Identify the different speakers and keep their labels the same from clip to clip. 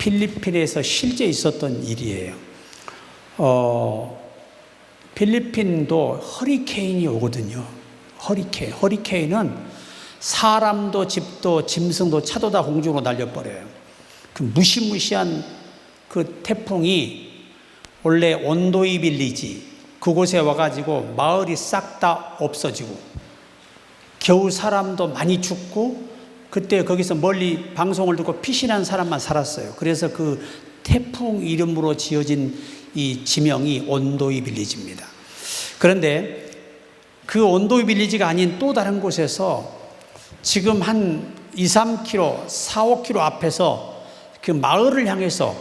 Speaker 1: 필리핀에서 실제 있었던 일이에요. 필리핀도 허리케인이 오거든요. 허리케인은 사람도 집도 짐승도 차도 다 공중으로 날려버려요. 그 무시무시한 그 태풍이 원래 온도이 빌리지 그곳에 와가지고 마을이 싹 다 없어지고 겨우 사람도 많이 죽고 그때 거기서 멀리 방송을 듣고 피신한 사람만 살았어요. 그래서 그 태풍 이름으로 지어진 이 지명이 온도이 빌리지입니다. 그런데 그 온도이 빌리지가 아닌 또 다른 곳에서 지금 한 2, 3km, 4, 5km 앞에서 그 마을을 향해서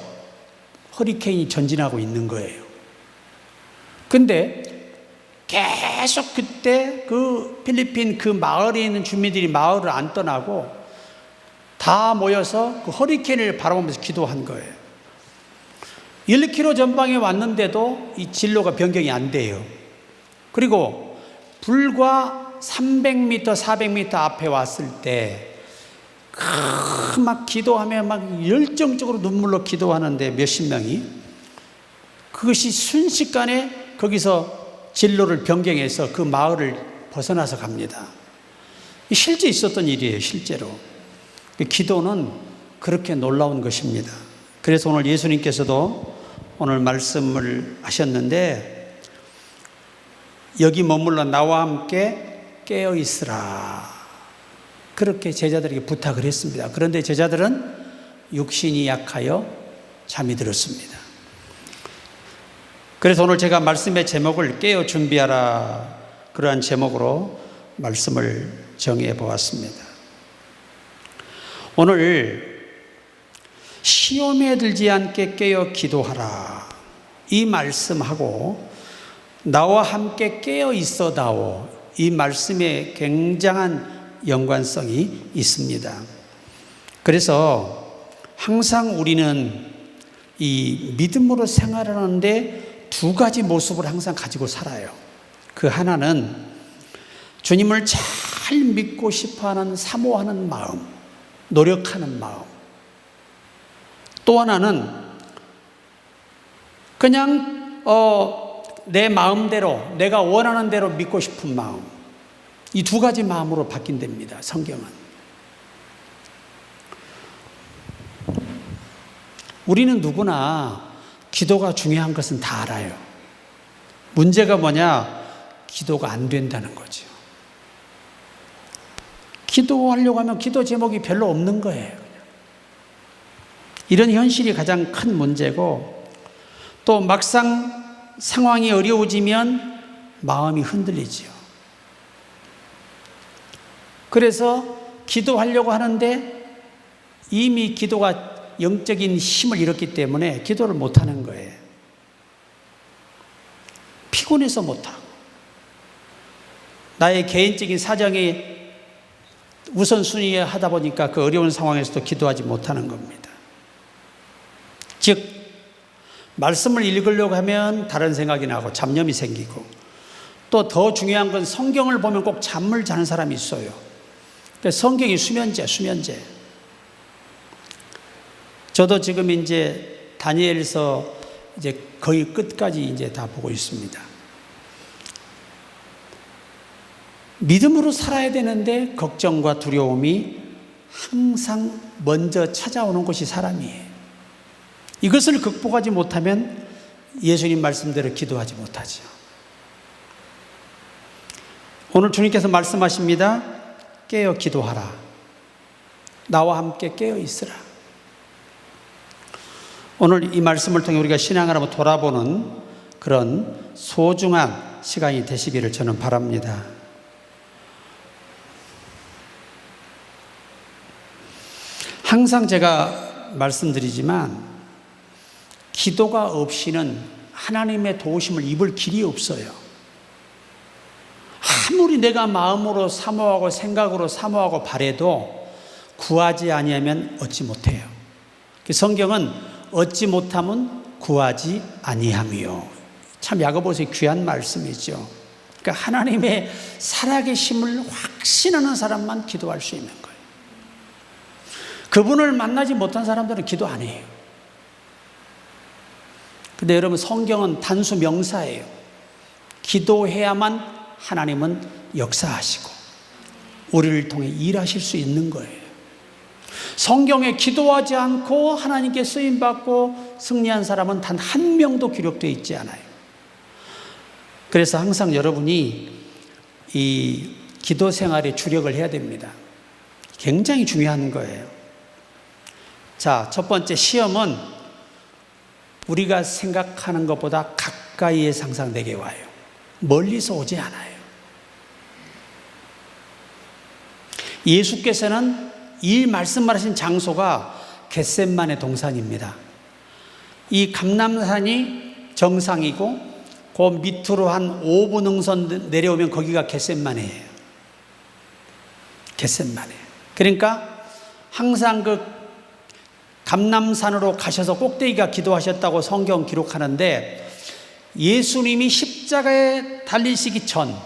Speaker 1: 허리케인이 전진하고 있는 거예요. 근데 계속 그때 그 필리핀 그 마을에 있는 주민들이 마을을 안 떠나고 다 모여서 그 허리케인을 바라보면서 기도한 거예요. 1km 전방에 왔는데도 이 진로가 변경이 안 돼요. 그리고 불과 300m, 400m 앞에 왔을 때 막 기도하며 막 열정적으로 눈물로 기도하는데 몇십 명이 그것이 순식간에 거기서 진로를 변경해서 그 마을을 벗어나서 갑니다. 실제 있었던 일이에요. 실제로. 기도는 그렇게 놀라운 것입니다. 그래서 오늘 예수님께서도 오늘 말씀을 하셨는데 여기 머물러 나와 함께 깨어 있으라 그렇게 제자들에게 부탁을 했습니다. 그런데 제자들은 육신이 약하여 잠이 들었습니다. 그래서 오늘 제가 말씀의 제목을 깨어 준비하라 그러한 제목으로 말씀을 정해 보았습니다. 오늘 시험에 들지 않게 깨어 기도하라 이 말씀하고 나와 함께 깨어 있어다오 이 말씀에 굉장한 연관성이 있습니다. 그래서 항상 우리는 이 믿음으로 생활하는데 두 가지 모습을 항상 가지고 살아요. 그 하나는 주님을 잘 믿고 싶어하는 사모하는 마음, 노력하는 마음. 또 하나는 그냥 내 마음대로 내가 원하는 대로 믿고 싶은 마음. 이 두 가지 마음으로 바뀐답니다. 성경은. 우리는 누구나 기도가 중요한 것은 다 알아요. 문제가 뭐냐? 기도가 안 된다는 거죠. 기도하려고 하면 기도 제목이 별로 없는 거예요. 이런 현실이 가장 큰 문제고 또 막상 상황이 어려워지면 마음이 흔들리죠. 그래서 기도하려고 하는데 이미 기도가 영적인 힘을 잃었기 때문에 기도를 못하는 거예요. 피곤해서 못하고 나의 개인적인 사정이 우선순위에 하다 보니까 그 어려운 상황에서도 기도하지 못하는 겁니다. 즉 말씀을 읽으려고 하면 다른 생각이 나고 잡념이 생기고 또 더 중요한 건 성경을 보면 꼭 잠을 자는 사람이 있어요. 성경이 수면제. 저도 지금 이제 다니엘서 이제 거의 끝까지 이제 다 보고 있습니다. 믿음으로 살아야 되는데 걱정과 두려움이 항상 먼저 찾아오는 것이 사람이에요. 이것을 극복하지 못하면 예수님 말씀대로 기도하지 못하죠. 오늘 주님께서 말씀하십니다. 깨어 기도하라. 나와 함께 깨어 있으라. 오늘 이 말씀을 통해 우리가 신앙을 한번 돌아보는 그런 소중한 시간이 되시기를 저는 바랍니다. 항상 제가 말씀드리지만 기도가 없이는 하나님의 도우심을 입을 길이 없어요. 아무리 내가 마음으로 사모하고 생각으로 사모하고 바래도 구하지 아니하면 얻지 못해요. 성경은 얻지 못하면 구하지 아니함이요. 참 야고보서의 귀한 말씀이죠. 그러니까 하나님의 살아계심을 확신하는 사람만 기도할 수 있는 거예요. 그분을 만나지 못한 사람들은 기도 안 해요. 근데 여러분, 성경은 단수 명사예요. 기도해야만 하나님은 역사하시고 우리를 통해 일하실 수 있는 거예요. 성경에 기도하지 않고 하나님께 쓰임받고 승리한 사람은 단 한 명도 기록되어 있지 않아요. 그래서 항상 여러분이 이 기도 생활에 주력을 해야 됩니다. 굉장히 중요한 거예요. 자, 첫 번째, 시험은 우리가 생각하는 것보다 가까이에서 항상 내게 와요. 멀리서 오지 않아요. 예수께서는 이 말씀하신 장소가 겟셋만의 동산입니다. 이 감람산이 정상이고 그 밑으로 한 5분 능선 내려오면 거기가 겟셋만이에요. 겟셋만이에요. 그러니까 항상 그 감람산으로 가셔서 꼭대기가 기도하셨다고 성경 기록하는데, 예수님이 십자가에 달리시기 전,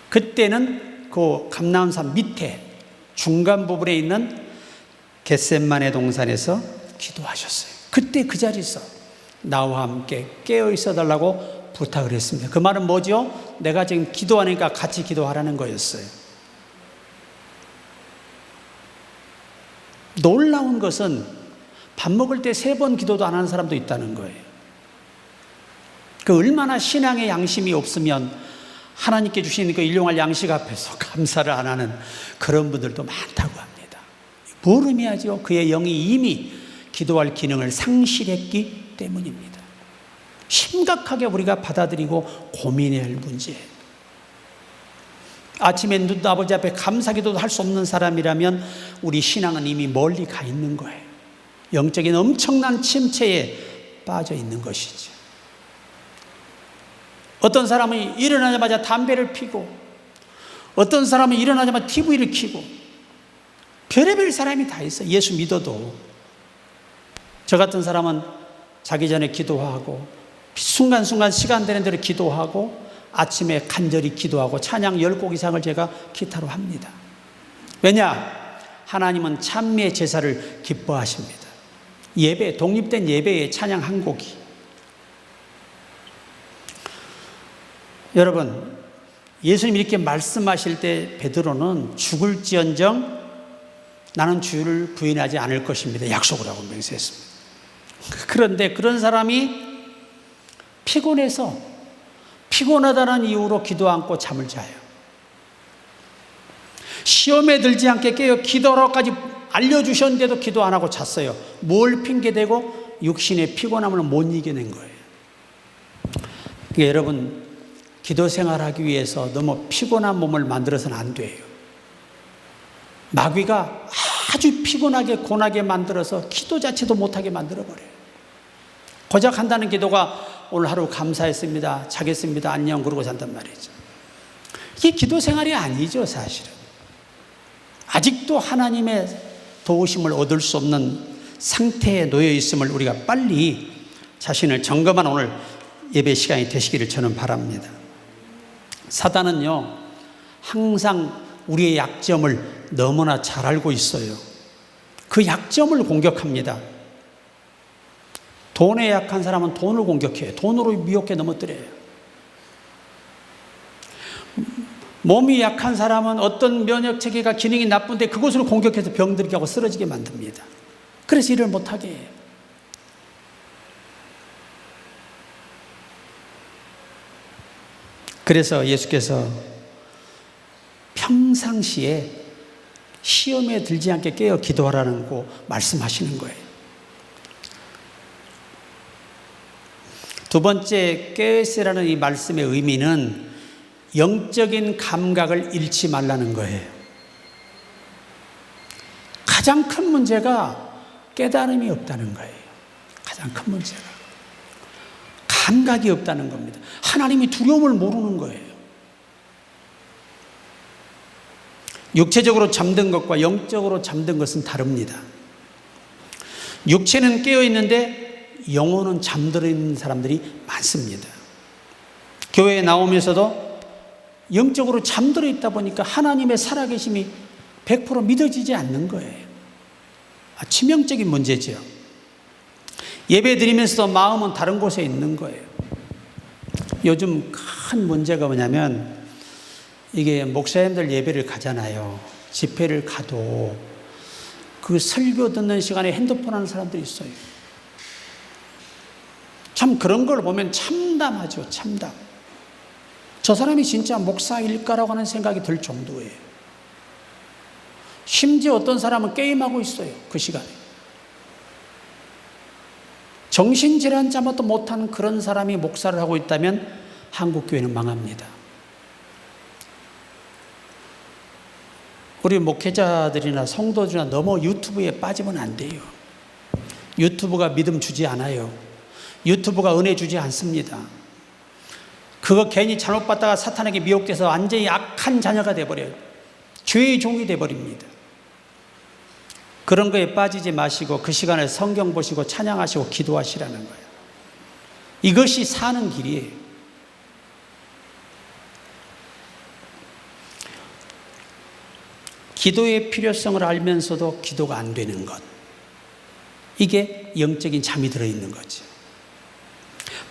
Speaker 1: 그때는 그 감람산 밑에 중간 부분에 있는 겟셋만의 동산에서 기도하셨어요. 그때 그 자리에서 나와 함께 깨어 있어 달라고 부탁을 했습니다. 그 말은 뭐죠? 내가 지금 기도하니까 같이 기도하라는 거였어요. 놀라운 것은 밥 먹을 때 3번 기도도 안 하는 사람도 있다는 거예요. 그 얼마나 신앙의 양심이 없으면 하나님께 주시는 그 일용할 양식 앞에서 감사를 안 하는 그런 분들도 많다고 합니다. 뭘 의미하죠? 그의 영이 이미 기도할 기능을 상실했기 때문입니다. 심각하게 우리가 받아들이고 고민해야 할 문제예요. 아침에 눈 아버지 앞에 감사기도도 할 수 없는 사람이라면 우리 신앙은 이미 멀리 가 있는 거예요. 영적인 엄청난 침체에 빠져 있는 것이죠. 어떤 사람은 일어나자마자 담배를 피고, 어떤 사람은 일어나자마자 TV를 켜고, 별의별 사람이 다 있어요. 예수 믿어도. 저 같은 사람은 자기 전에 기도하고, 순간순간 시간 되는 대로 기도하고, 아침에 간절히 기도하고 찬양 10곡 이상을 제가 기타로 합니다. 왜냐? 하나님은 찬미의 제사를 기뻐하십니다. 예배, 독립된 예배의 찬양 한 곡이. 여러분, 예수님이 이렇게 말씀하실 때 베드로는 죽을지언정 나는 주를 부인하지 않을 것입니다. 약속을 하고 맹세했습니다. 그런데 그런 사람이 피곤하다는 이유로 기도 않고 잠을 자요. 시험에 들지 않게 깨어 기도하라고까지 알려주셨는데도 기도 안 하고 잤어요. 뭘 핑계대고? 육신의 피곤함을 못 이겨낸 거예요. 그러니까 여러분, 기도 생활하기 위해서 너무 피곤한 몸을 만들어서는 안 돼요. 마귀가 아주 피곤하게 고나게 만들어서 기도 자체도 못하게 만들어버려요. 고작 한다는 기도가 오늘 하루 감사했습니다, 자겠습니다, 안녕 그러고 잔단 말이죠. 이게 기도 생활이 아니죠. 사실은 아직도 하나님의 도우심을 얻을 수 없는 상태에 놓여 있음을 우리가 빨리 자신을 점검하는 오늘 예배 시간이 되시기를 저는 바랍니다. 사단은요, 항상 우리의 약점을 너무나 잘 알고 있어요. 그 약점을 공격합니다. 돈에 약한 사람은 돈을 공격해요. 돈으로 미혹해 넘어뜨려요. 몸이 약한 사람은 어떤 면역체계가 기능이 나쁜데 그것으로 공격해서 병들게 하고 쓰러지게 만듭니다. 그래서 일을 못하게 해요. 그래서 예수께서 평상시에 시험에 들지 않게 깨어 기도하라는 거 말씀하시는 거예요. 두 번째, 깨어있으라는 이 말씀의 의미는 영적인 감각을 잃지 말라는 거예요. 가장 큰 문제가 깨달음이 없다는 거예요. 가장 큰 문제가 감각이 없다는 겁니다. 하나님이 두려움을 모르는 거예요. 육체적으로 잠든 것과 영적으로 잠든 것은 다릅니다. 육체는 깨어 있는데 영혼은 잠들어 있는 사람들이 많습니다. 교회에 나오면서도 영적으로 잠들어 있다 보니까 하나님의 살아계심이 100% 믿어지지 않는 거예요. 치명적인 문제죠. 예배 드리면서도 마음은 다른 곳에 있는 거예요. 요즘 큰 문제가 뭐냐면 이게 목사님들 예배를 가잖아요. 집회를 가도 그 설교 듣는 시간에 핸드폰 하는 사람들이 있어요. 참 그런 걸 보면 참담하죠. 참담. 저 사람이 진짜 목사일까라고 하는 생각이 들 정도예요. 심지어 어떤 사람은 게임하고 있어요. 그 시간에. 정신질환 잠도 못한 그런 사람이 목사를 하고 있다면 한국교회는 망합니다. 우리 목회자들이나 성도들이나 너무 유튜브에 빠지면 안 돼요. 유튜브가 믿음 주지 않아요. 유튜브가 은혜 주지 않습니다. 그거 괜히 잘못 봤다가 사탄에게 미혹돼서 완전히 악한 자녀가 돼버려요. 죄의 종이 돼버립니다. 그런 거에 빠지지 마시고 그 시간에 성경 보시고 찬양하시고 기도하시라는 거예요. 이것이 사는 길이에요. 기도의 필요성을 알면서도 기도가 안 되는 것. 이게 영적인 잠이 들어있는 거죠.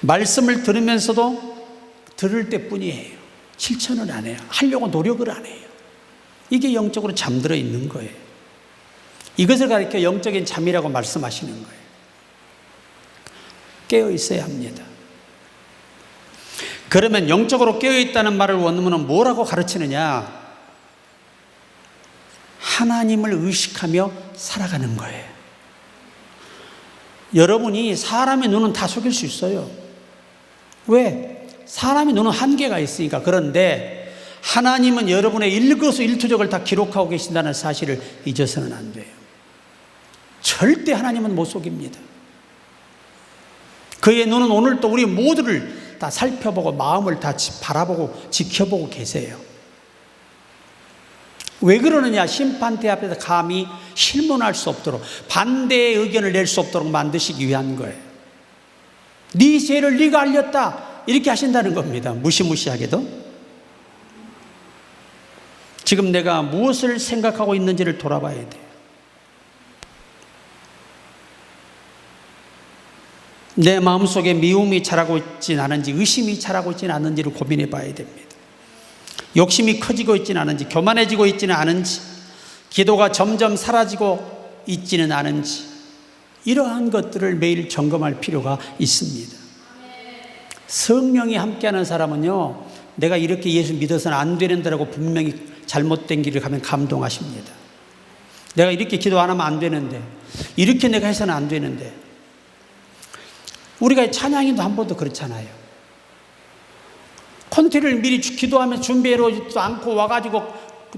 Speaker 1: 말씀을 들으면서도 들을 때뿐이에요. 실천을 안 해요. 하려고 노력을 안 해요. 이게 영적으로 잠들어 있는 거예요. 이것을 가리켜 영적인 잠이라고 말씀하시는 거예요. 깨어 있어야 합니다. 그러면 영적으로 깨어 있다는 말을 원문은 뭐라고 가르치느냐? 하나님을 의식하며 살아가는 거예요. 여러분이 사람의 눈은 다 속일 수 있어요. 왜? 사람의 눈은 한계가 있으니까. 그런데 하나님은 여러분의 일거수일투족을 다 기록하고 계신다는 사실을 잊어서는 안 돼요. 절대 하나님은 못 속입니다. 그의 눈은 오늘도 우리 모두를 다 살펴보고 마음을 다 바라보고 지켜보고 계세요. 왜 그러느냐? 심판대 앞에서 감히 실문할 수 없도록, 반대의 의견을 낼 수 없도록 만드시기 위한 거예요. 네 죄를 네가 알렸다 이렇게 하신다는 겁니다. 무시무시하게도. 지금 내가 무엇을 생각하고 있는지를 돌아봐야 돼요. 내 마음속에 미움이 자라고 있진 않은지, 의심이 자라고 있지는 않은지를 고민해 봐야 됩니다. 욕심이 커지고 있지는 않은지, 교만해지고 있지는 않은지, 기도가 점점 사라지고 있지는 않은지, 이러한 것들을 매일 점검할 필요가 있습니다. 성령이 함께하는 사람은요, 내가 이렇게 예수 믿어서는 안 되는데라고 분명히 잘못된 길을 가면 감동하십니다. 내가 이렇게 기도 안 하면 안 되는데, 이렇게 내가 해서는 안 되는데. 우리가 찬양인도 한 번도 그렇잖아요. 콘티를 미리 기도하면서 준비해놓지도 않고 와가지고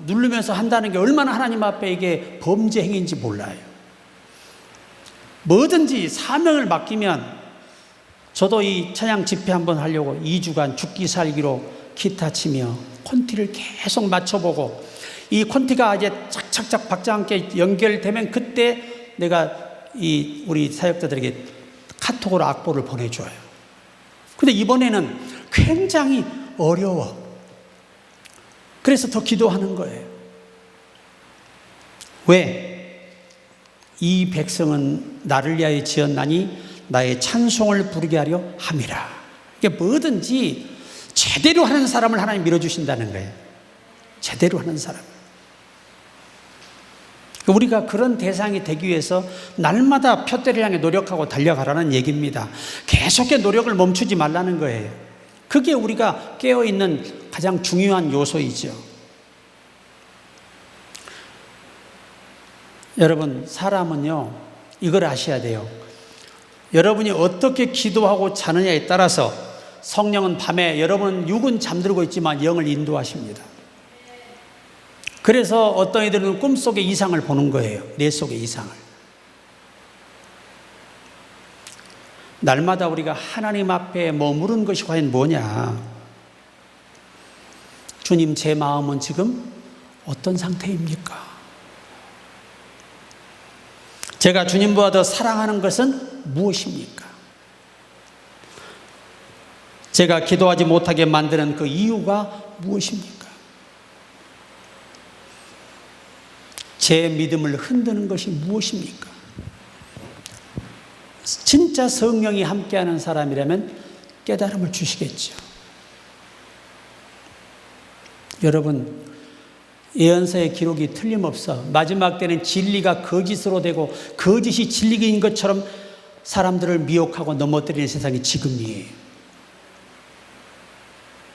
Speaker 1: 누르면서 한다는 게 얼마나 하나님 앞에 이게 범죄 행위인지 몰라요. 뭐든지 사명을 맡기면, 저도 이 찬양 집회 한번 하려고 2주간 죽기 살기로 기타 치며 콘티를 계속 맞춰보고, 이 콘티가 이제 착착착 박자 함께 연결되면 그때 내가 이 우리 사역자들에게 카톡으로 악보를 보내줘요. 근데 이번에는 굉장히 어려워. 그래서 더 기도하는 거예요. 왜? 이 백성은 나를 위하여 지었나니 나의 찬송을 부르게 하려 함이라. 이게 뭐든지 제대로 하는 사람을 하나님 밀어주신다는 거예요. 제대로 하는 사람. 우리가 그런 대상이 되기 위해서 날마다 표대를 향해 노력하고 달려가라는 얘기입니다. 계속의 노력을 멈추지 말라는 거예요. 그게 우리가 깨어있는 가장 중요한 요소이죠. 여러분, 사람은요, 이걸 아셔야 돼요. 여러분이 어떻게 기도하고 자느냐에 따라서 성령은 밤에, 여러분은 육은 잠들고 있지만 영을 인도하십니다. 그래서 어떤 이들은 꿈속에 이상을 보는 거예요. 내 속의 이상을. 날마다 우리가 하나님 앞에 머무른 것이 과연 뭐냐? 주님, 제 마음은 지금 어떤 상태입니까? 제가 주님보다 더 사랑하는 것은 무엇입니까? 제가 기도하지 못하게 만드는 그 이유가 무엇입니까? 제 믿음을 흔드는 것이 무엇입니까? 진짜 성령이 함께하는 사람이라면 깨달음을 주시겠죠. 여러분, 예언서의 기록이 틀림없어 마지막 때는 진리가 거짓으로 되고 거짓이 진리인 것처럼 사람들을 미혹하고 넘어뜨리는 세상이 지금이에요.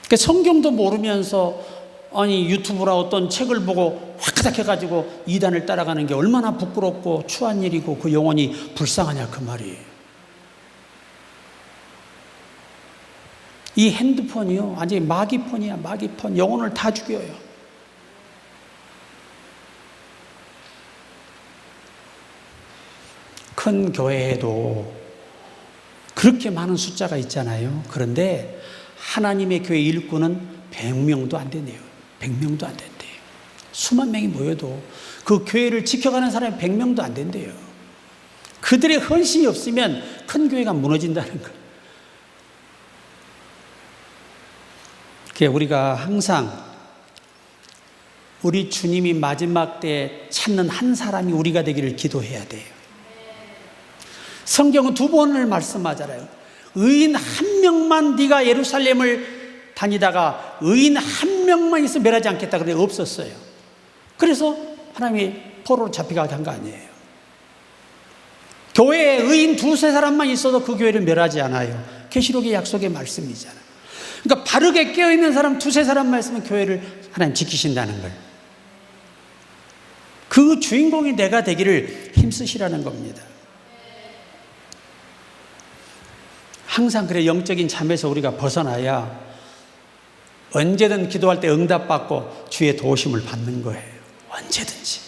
Speaker 1: 그러니까 성경도 모르면서 유튜브나 어떤 책을 보고 화크닥 해가지고 이단을 따라가는 게 얼마나 부끄럽고 추한 일이고 그 영혼이 불쌍하냐 그 말이에요. 이 핸드폰이요, 완전히 마귀폰이야. 마귀폰. 영혼을 다 죽여요. 큰 교회에도 그렇게 많은 숫자가 있잖아요. 그런데 하나님의 교회 일꾼은 100명도 안 된대요. 100명도 안 된대요. 수만 명이 모여도 그 교회를 지켜가는 사람이 100명도 안 된대요. 그들의 헌신이 없으면 큰 교회가 무너진다는 거예요. 우리가 항상 우리 주님이 마지막 때 찾는 한 사람이 우리가 되기를 기도해야 돼요. 성경은 2번을 말씀하잖아요. 의인 한 명만 네가 예루살렘을 다니다가 의인 한 명만 있으면 멸하지 않겠다 그런데 없었어요. 그래서 하나님이 포로로 잡혀가게 한 거 아니에요. 교회에 의인 2-3사람만 있어도 그 교회를 멸하지 않아요. 계시록의 약속의 말씀이잖아요. 그러니까 바르게 깨어있는 사람 2-3사람만 있으면 교회를 하나님 지키신다는 걸. 그 주인공이 내가 되기를 힘쓰시라는 겁니다. 항상 그래 영적인 잠에서 우리가 벗어나야 언제든 기도할 때 응답받고 주의 도우심을 받는 거예요. 언제든지.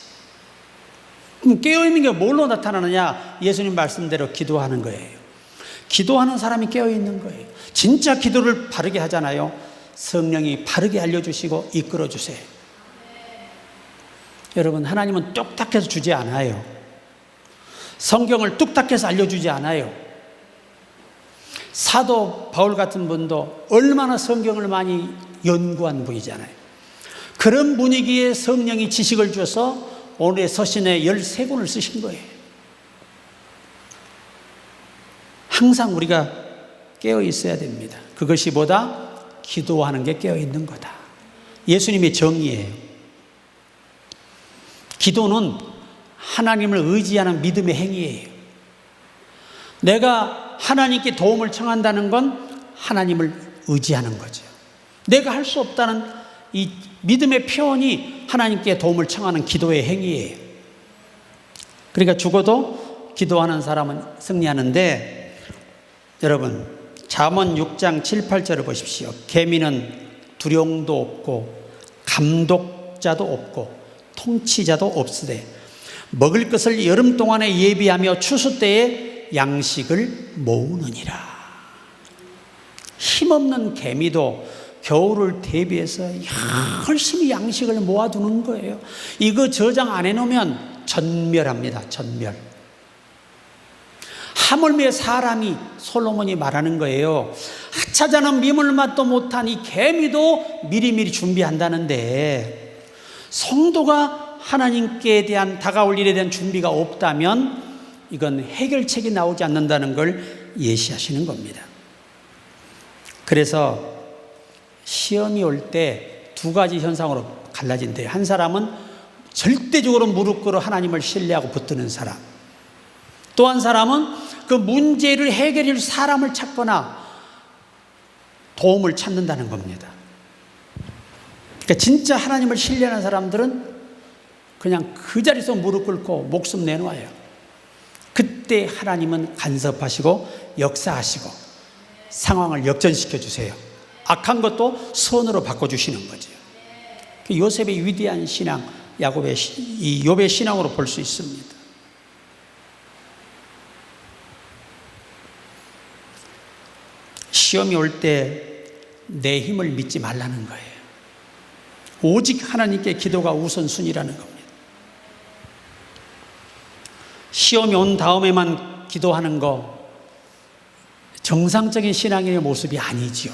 Speaker 1: 그럼 깨어있는 게 뭘로 나타나느냐? 예수님 말씀대로 기도하는 거예요. 기도하는 사람이 깨어있는 거예요. 진짜 기도를 바르게 하잖아요. 성령이 바르게 알려주시고 이끌어주세요. 여러분, 하나님은 뚝딱해서 주지 않아요. 성경을 뚝딱해서 알려주지 않아요. 사도 바울 같은 분도 얼마나 성경을 많이 연구한 분이잖아요. 그런 분위기에 성령이 지식을 줘서 오늘의 서신에 13권을 쓰신 거예요. 항상 우리가 깨어 있어야 됩니다. 그것이 뭐다? 기도하는 게 깨어 있는 거다. 예수님의 정의예요. 기도는 하나님을 의지하는 믿음의 행위예요. 내가 하나님께 도움을 청한다는 건 하나님을 의지하는 거죠. 내가 할 수 없다는 이 믿음의 표현이 하나님께 도움을 청하는 기도의 행위예요. 그러니까 죽어도 기도하는 사람은 승리하는데, 여러분 잠언 6장 7, 8절을 보십시오. 계민은 두령도 없고 감독자도 없고 통치자도 없으되 먹을 것을 여름 동안에 예비하며 추수 때에 양식을 모으느니라. 힘없는 개미도 겨울을 대비해서 열심히 양식을 모아두는 거예요. 이거 저장 안 해놓으면 전멸합니다. 전멸. 하물며 사람이, 솔로몬이 말하는 거예요. 하찮은 미물맛도 못한 이 개미도 미리미리 준비한다는데, 성도가 하나님께 대한 다가올 일에 대한 준비가 없다면 이건 해결책이 나오지 않는다는 걸 예시하시는 겁니다. 그래서 시험이 올 때 두 가지 현상으로 갈라진대요. 한 사람은 절대적으로 무릎 꿇어 하나님을 신뢰하고 붙드는 사람, 또 한 사람은 그 문제를 해결할 사람을 찾거나 도움을 찾는다는 겁니다. 그러니까 진짜 하나님을 신뢰하는 사람들은 그냥 그 자리에서 무릎 꿇고 목숨 내놓아요. 그때 하나님은 간섭하시고 역사하시고 상황을 역전시켜 주세요. 악한 것도 선으로 바꿔주시는 거죠. 요셉의 위대한 신앙, 이 욥의 신앙으로 볼 수 있습니다. 시험이 올 때 내 힘을 믿지 말라는 거예요. 오직 하나님께 기도가 우선순위라는 겁니다. 시험이 온 다음에만 기도하는 거 정상적인 신앙인의 모습이 아니지요.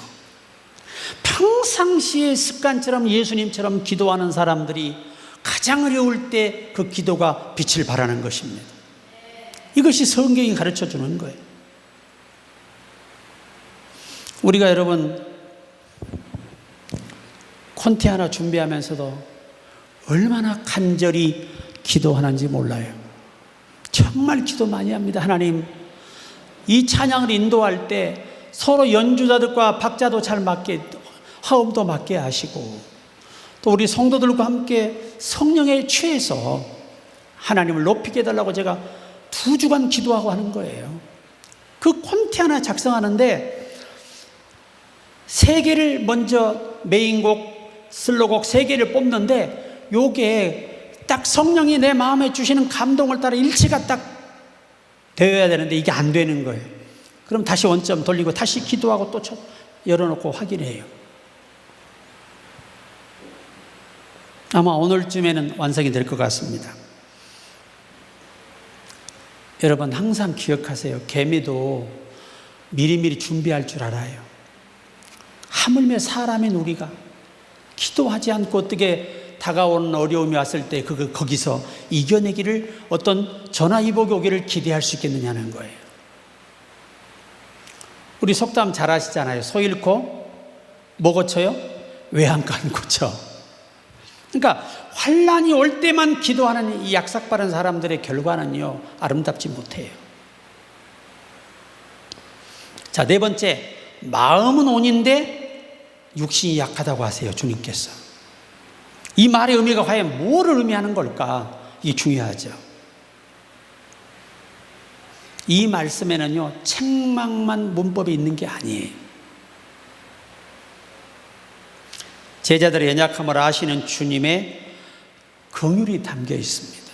Speaker 1: 평상시의 습관처럼 예수님처럼 기도하는 사람들이 가장 어려울 때 그 기도가 빛을 발하는 것입니다. 이것이 성경이 가르쳐 주는 거예요. 우리가 여러분 콘티 하나 준비하면서도 얼마나 간절히 기도하는지 몰라요. 정말 기도 많이 합니다. 하나님, 이 찬양을 인도할 때 서로 연주자들과 박자도 잘 맞게, 화음도 맞게 하시고, 또 우리 성도들과 함께 성령에 취해서 하나님을 높이게 해달라고 제가 2주간 기도하고 하는 거예요. 그 콘티 하나 작성하는데 3개를 먼저 메인곡, 슬로곡 3개를 뽑는데 요게 딱 성령이 내 마음에 주시는 감동을 따라 일치가 딱 되어야 되는데 이게 안 되는 거예요. 그럼 다시 원점 돌리고 다시 기도하고 또 열어놓고 확인해요. 아마 오늘쯤에는 완성이 될 것 같습니다. 여러분 항상 기억하세요. 개미도 미리미리 준비할 줄 알아요. 하물며 사람인 우리가 기도하지 않고 어떻게 다가오는 어려움이 왔을 때 거기서 이겨내기를, 어떤 전화위복이 오기를 기대할 수 있겠느냐는 거예요. 우리 속담 잘 아시잖아요. 소 잃고 뭐 고쳐요? 외양간 고쳐. 그러니까 환난이 올 때만 기도하는 이 약삭 바른 사람들의 결과는요, 아름답지 못해요. 자, 4번째, 마음은 온인데 육신이 약하다고 하세요, 주님께서. 이 말의 의미가 과연 뭐를 의미하는 걸까? 이게 중요하죠. 이 말씀에는요, 책망만 문법이 있는 게 아니에요. 제자들의 연약함을 아시는 주님의 긍휼이 담겨 있습니다.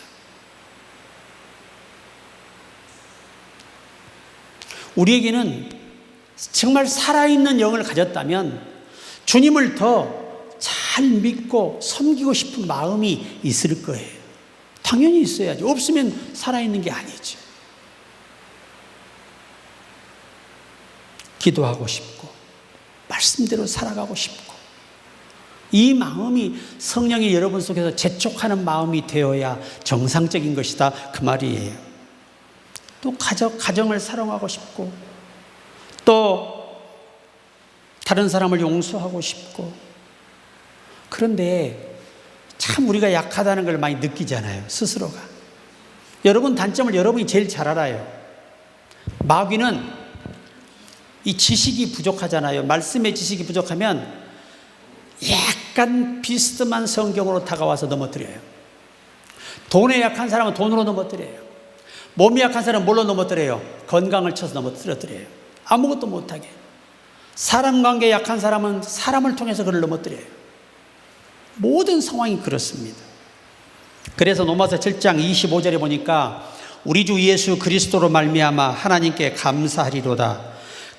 Speaker 1: 우리에게는 정말 살아있는 영을 가졌다면 주님을 더 잘 믿고 섬기고 싶은 마음이 있을 거예요. 당연히 있어야지. 없으면 살아있는 게 아니죠. 기도하고 싶고 말씀대로 살아가고 싶고, 이 마음이 성령이 여러분 속에서 재촉하는 마음이 되어야 정상적인 것이다, 그 말이에요. 또 가정을 사랑하고 싶고, 또 다른 사람을 용서하고 싶고. 그런데 참 우리가 약하다는 걸 많이 느끼잖아요, 스스로가. 여러분 단점을 여러분이 제일 잘 알아요. 마귀는 이 지식이 부족하잖아요. 말씀의 지식이 부족하면 약간 비스듬한 성경으로 다가와서 넘어뜨려요. 돈에 약한 사람은 돈으로 넘어뜨려요. 몸이 약한 사람은 뭘로 넘어뜨려요? 건강을 쳐서 넘어뜨려요. 아무것도 못하게. 사람 관계에 약한 사람은 사람을 통해서 그를 넘어뜨려요. 모든 상황이 그렇습니다. 그래서 로마서 7장 25절에 보니까 우리 주 예수 그리스도로 말미암아 하나님께 감사하리로다.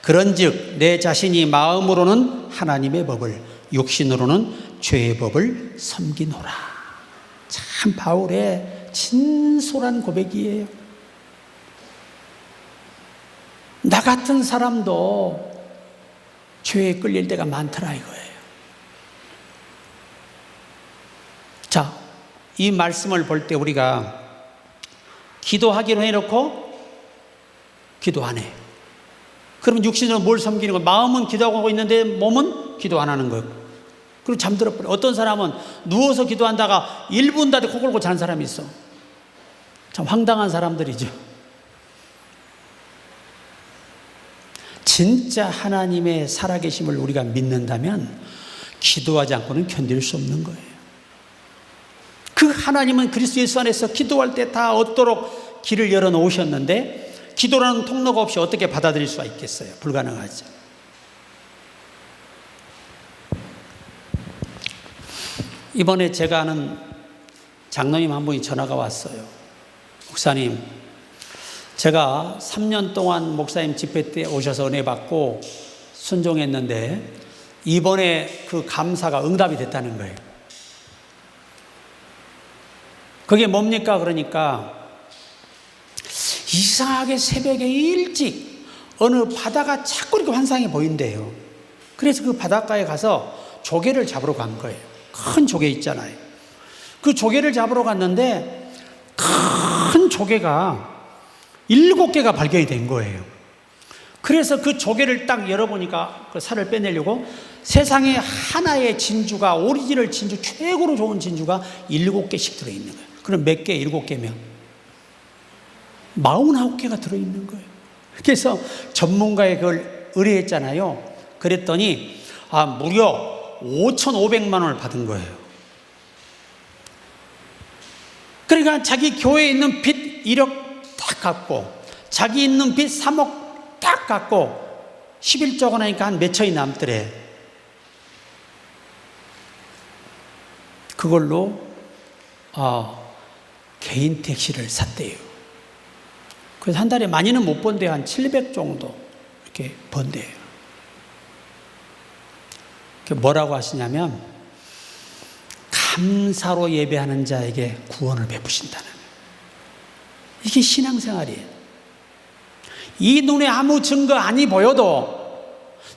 Speaker 1: 그런즉 내 자신이 마음으로는 하나님의 법을, 육신으로는 죄의 법을 섬기노라. 참 바울의 진솔한 고백이에요. 나 같은 사람도 죄에 끌릴 때가 많더라 이거예요. 자, 이 말씀을 볼 때 우리가 기도하기로 해놓고 기도 안 해. 그러면 육신으로 뭘 섬기는 거예요? 마음은 기도하고 있는데 몸은 기도 안 하는 거예요. 그리고 잠들어 버려요. 어떤 사람은 누워서 기도한다가 1분 다돼 코 골고 자는 사람이 있어. 참 황당한 사람들이죠. 진짜 하나님의 살아계심을 우리가 믿는다면 기도하지 않고는 견딜 수 없는 거예요. 그 하나님은 그리스도 예수 안에서 기도할 때 다 얻도록 길을 열어놓으셨는데 기도라는 통로가 없이 어떻게 받아들일 수가 있겠어요? 불가능하죠. 이번에 제가 아는 장로님 한 분이 전화가 왔어요. 목사님, 제가 3년 동안 목사님 집회 때 오셔서 은혜 받고 순종했는데 이번에 그 감사가 응답이 됐다는 거예요. 그게 뭡니까? 그러니까 이상하게 새벽에 일찍 어느 바다가 자꾸 이렇게 환상이 보인대요. 그래서 그 바닷가에 가서 조개를 잡으러 간 거예요. 큰 조개 있잖아요. 그 조개를 잡으러 갔는데 큰 조개가 7개가 발견이 된 거예요. 그래서 그 조개를 딱 열어보니까 그 살을 빼내려고 세상에 하나의 진주가, 오리지널 진주, 최고로 좋은 진주가 7개씩 들어있는 거예요. 그럼 몇 개? 7개면 49개가 들어있는 거예요. 그래서 전문가에 그걸 의뢰했잖아요. 그랬더니 무려 5,500만 원을 받은 거예요. 그러니까 자기 교회에 있는 빚 1억 딱 갚고, 자기 있는 빚 3억 딱 갚고 11조가 나니까 한 몇 천이 남더래. 그걸로 개인 택시를 샀대요. 그래서 한 달에 많이는 못 번대요. 한 700 정도 이렇게 번대요. 뭐라고 하시냐면 감사로 예배하는 자에게 구원을 베푸신다는 거예요. 이게 신앙생활이에요. 이 눈에 아무 증거 아니 보여도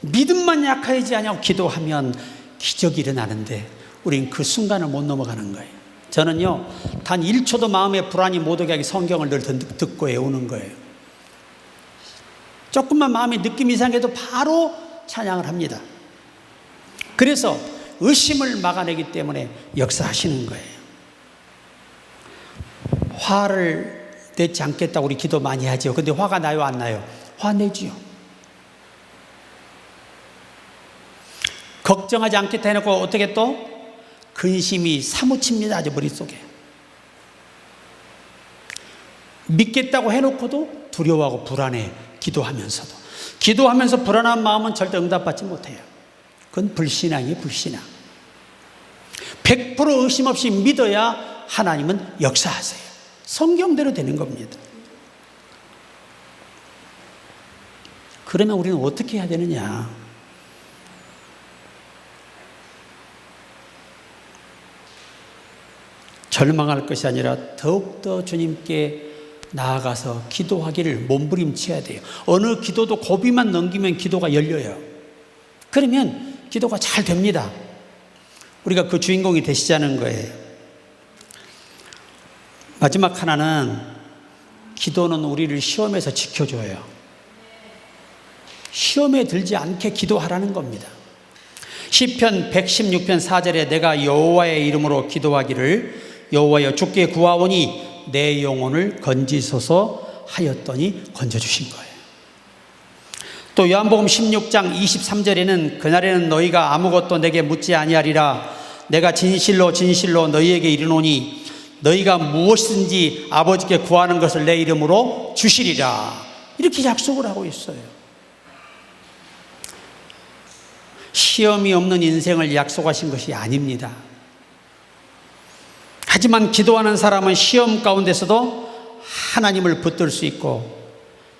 Speaker 1: 믿음만 약하지 않냐고 기도하면 기적이 일어나는데 우린 그 순간을 못 넘어가는 거예요. 저는요, 단 1초도 마음에 불안이 못 오게 하기 성경을 늘 듣고 외우는 거예요. 조금만 마음에 느낌 이상해도 바로 찬양을 합니다. 그래서 의심을 막아내기 때문에 역사하시는 거예요. 화를 내지 않겠다고 우리 기도 많이 하죠. 근데 화가 나요, 안 나요? 화내지요. 걱정하지 않겠다 해놓고 어떻게 또? 근심이 사무칩니다. 아주 머릿속에. 믿겠다고 해놓고도 두려워하고 불안해. 기도하면서 불안한 마음은 절대 응답받지 못해요. 그건 불신앙이에요. 불신앙. 100% 의심 없이 믿어야 하나님은 역사하세요. 성경대로 되는 겁니다. 그러면 우리는 어떻게 해야 되느냐? 절망할 것이 아니라 더욱더 주님께 나아가서 기도하기를 몸부림쳐야 돼요. 어느 기도도 고비만 넘기면 기도가 열려요. 그러면 기도가 잘 됩니다. 우리가 그 주인공이 되시자는 거예요. 마지막 하나는, 기도는 우리를 시험에서 지켜줘요. 시험에 들지 않게 기도하라는 겁니다. 시편 116편 4절에 내가 여호와의 이름으로 기도하기를 여호와여 주께 구하오니 내 영혼을 건지소서 하였더니 건져주신 거예요. 또 요한복음 16장 23절에는 그날에는 너희가 아무것도 내게 묻지 아니하리라 내가 진실로 진실로 너희에게 이르노니 너희가 무엇이든지 아버지께 구하는 것을 내 이름으로 주시리라. 이렇게 약속을 하고 있어요. 시험이 없는 인생을 약속하신 것이 아닙니다. 하지만 기도하는 사람은 시험 가운데서도 하나님을 붙들 수 있고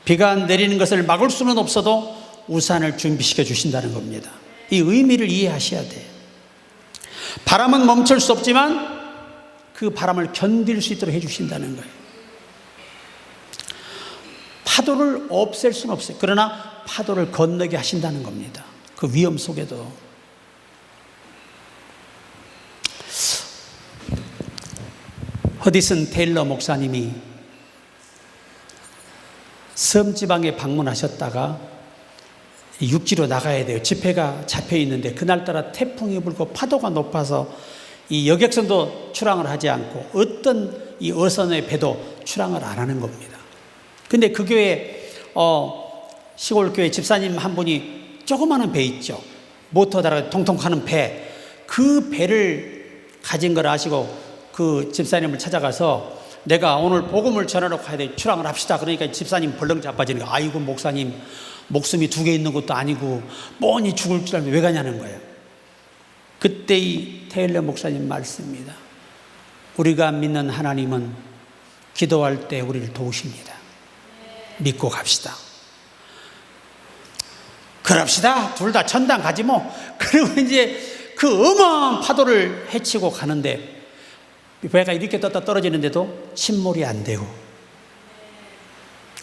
Speaker 1: 비가 내리는 것을 막을 수는 없어도 우산을 준비시켜 주신다는 겁니다. 이 의미를 이해하셔야 돼요. 바람은 멈출 수 없지만 그 바람을 견딜 수 있도록 해주신다는 거예요. 파도를 없앨 수는 없어요. 그러나 파도를 건너게 하신다는 겁니다. 그 위험 속에도. 허디슨 테일러 목사님이 섬지방에 방문하셨다가 육지로 나가야 돼요. 집회가 잡혀 있는데 그날따라 태풍이 불고 파도가 높아서 이 여객선도 출항을 하지 않고 어떤 이 어선의 배도 출항을 안 하는 겁니다. 근데 그 교회 시골 교회 집사님 한 분이 조그마한 배 있죠. 모터 달아 통통하는 배. 그 배를 가진 걸 아시고 그 집사님을 찾아가서 내가 오늘 복음을 전하러 가야 돼. 출항을 합시다. 그러니까 집사님 벌렁 자빠지는 거예요. 아이고 목사님 목숨이 2개 있는 것도 아니고 뻔히 죽을 줄 알면 왜 가냐는 거예요. 그때 이 테일러 목사님 말씀입니다. 우리가 믿는 하나님은 기도할 때 우리를 도우십니다. 믿고 갑시다. 그럽시다. 둘 다 천당 가지 뭐. 그리고 이제 그 어마어마한 파도를 헤치고 가는데 배가 이렇게 떴다 떨어지는데도 침몰이 안 되고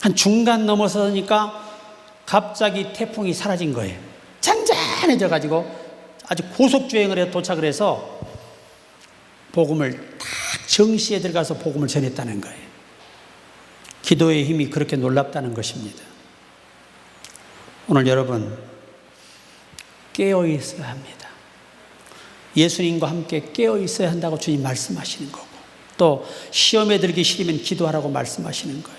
Speaker 1: 한 중간 넘어서니까 갑자기 태풍이 사라진 거예요. 잔잔해져 가지고 아주 고속주행을 해서 도착을 해서 복음을 딱 정시에 들어가서 복음을 전했다는 거예요. 기도의 힘이 그렇게 놀랍다는 것입니다. 오늘 여러분 깨어 있어야 합니다. 예수님과 함께 깨어 있어야 한다고 주님 말씀하시는 거고, 또 시험에 들기 싫으면 기도하라고 말씀하시는 거예요.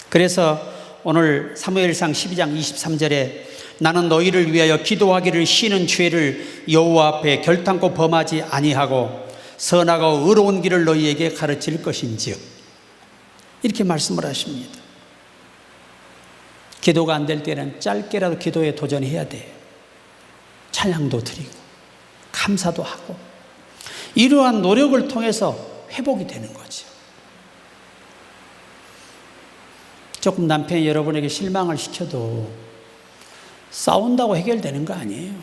Speaker 1: 그래서 오늘 사무엘상 12장 23절에 나는 너희를 위하여 기도하기를 쉬는 죄를 여호와 앞에 결단코 범하지 아니하고 선하고 의로운 길을 너희에게 가르칠 것인즉, 이렇게 말씀을 하십니다. 기도가 안 될 때는 짧게라도 기도에 도전해야 돼요. 찬양도 드리고 감사도 하고, 이러한 노력을 통해서 회복이 되는 거죠. 조금 남편이 여러분에게 실망을 시켜도 싸운다고 해결되는 거 아니에요.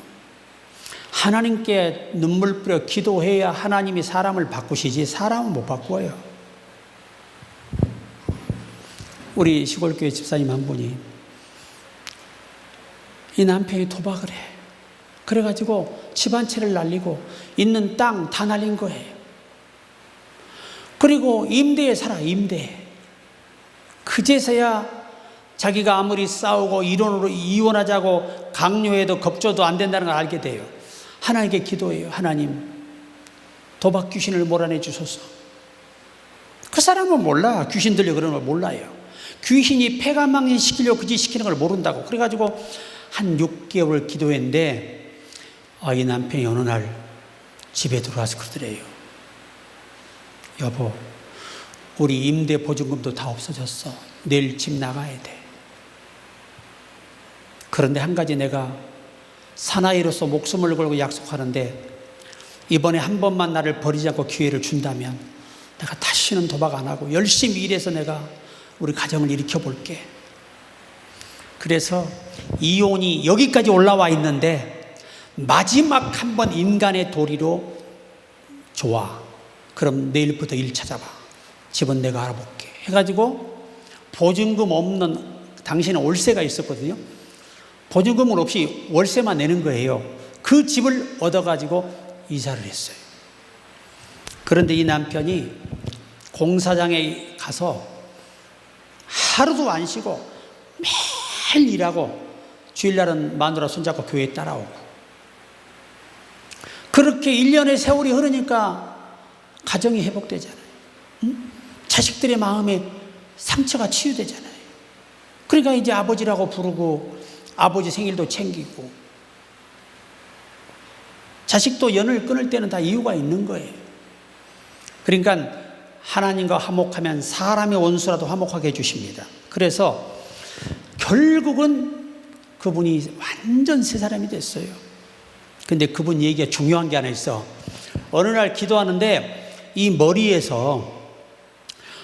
Speaker 1: 하나님께 눈물 뿌려 기도해야 하나님이 사람을 바꾸시지 사람은 못 바꾸어요. 우리 시골교회 집사님 한 분이 이 남편이 도박을 해. 그래가지고 집 한 채를 날리고 있는 땅 다 날린 거예요. 그리고 임대에 살아, 임대. 그제서야 자기가 아무리 싸우고 이론으로 이혼하자고 강요해도 겁줘도 안 된다는 걸 알게 돼요. 하나님께 기도해요. 하나님, 도박 귀신을 몰아내 주소서. 그 사람은 몰라. 귀신 들려 그러는 걸 몰라요. 귀신이 폐가망신 시키려고 그 짓 시키는 걸 모른다고. 그래가지고 한 6개월 기도했는데 이 남편이 어느 날 집에 들어와서 그러더래요. 여보, 우리 임대 보증금도 다 없어졌어. 내일 집 나가야 돼. 그런데 한 가지 내가 사나이로서 목숨을 걸고 약속하는데, 이번에 한 번만 나를 버리지 않고 기회를 준다면 내가 다시는 도박 안 하고 열심히 일해서 내가 우리 가정을 일으켜 볼게. 그래서 이혼이 여기까지 올라와 있는데 마지막 한 번 인간의 도리로, 좋아, 그럼 내일부터 일 찾아봐. 집은 내가 알아볼게 해가지고, 보증금 없는, 당시에는 월세가 있었거든요. 보증금은 없이 월세만 내는 거예요. 그 집을 얻어가지고 이사를 했어요. 그런데 이 남편이 공사장에 가서 하루도 안 쉬고 매일 일하고 주일날은 마누라 손잡고 교회에 따라오고, 그렇게 1년의 세월이 흐르니까 가정이 회복되잖아요. 응? 자식들의 마음에 상처가 치유되잖아요. 그러니까 이제 아버지라고 부르고 아버지 생일도 챙기고, 자식도 연을 끊을 때는 다 이유가 있는 거예요. 그러니까 하나님과 화목하면 사람의 원수라도 화목하게 해주십니다. 그래서 결국은 그분이 완전 새 사람이 됐어요. 근데 그분 얘기가 중요한 게 하나 있어. 어느 날 기도하는데 이 머리에서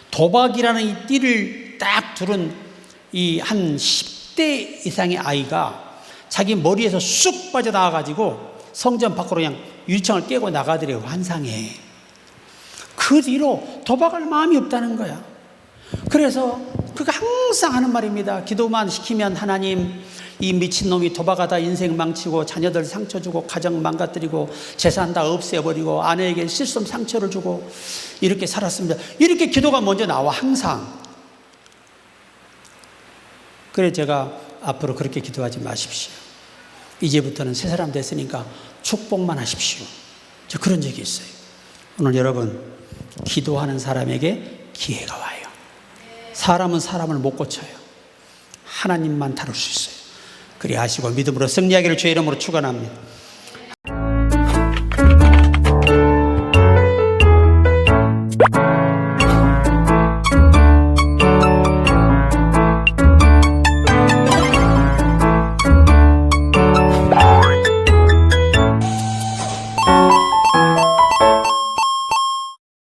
Speaker 1: 도박이라는 이 띠를 딱 두른 이 한 10대 이상의 아이가 자기 머리에서 쑥 빠져나와가지고 성전 밖으로 그냥 유리창을 깨고 나가더래요. 환상에. 그 뒤로 도박할 마음이 없다는 거야. 그래서 그가 항상 하는 말입니다. 기도만 시키면 하나님, 이 미친놈이 도박하다 인생 망치고 자녀들 상처 주고 가정 망가뜨리고 재산 다 없애버리고 아내에게 실손 상처를 주고 이렇게 살았습니다. 이렇게 기도가 먼저 나와, 항상. 그래 제가 앞으로 그렇게 기도하지 마십시오. 이제부터는 새 사람 됐으니까 축복만 하십시오. 저 그런 적이 있어요. 오늘 여러분, 기도하는 사람에게 기회가 와요. 사람은 사람을 못 고쳐요. 하나님만 다룰 수 있어요. 그리 아시고 믿음으로 승리하기를 주의 이름으로 축원합니다.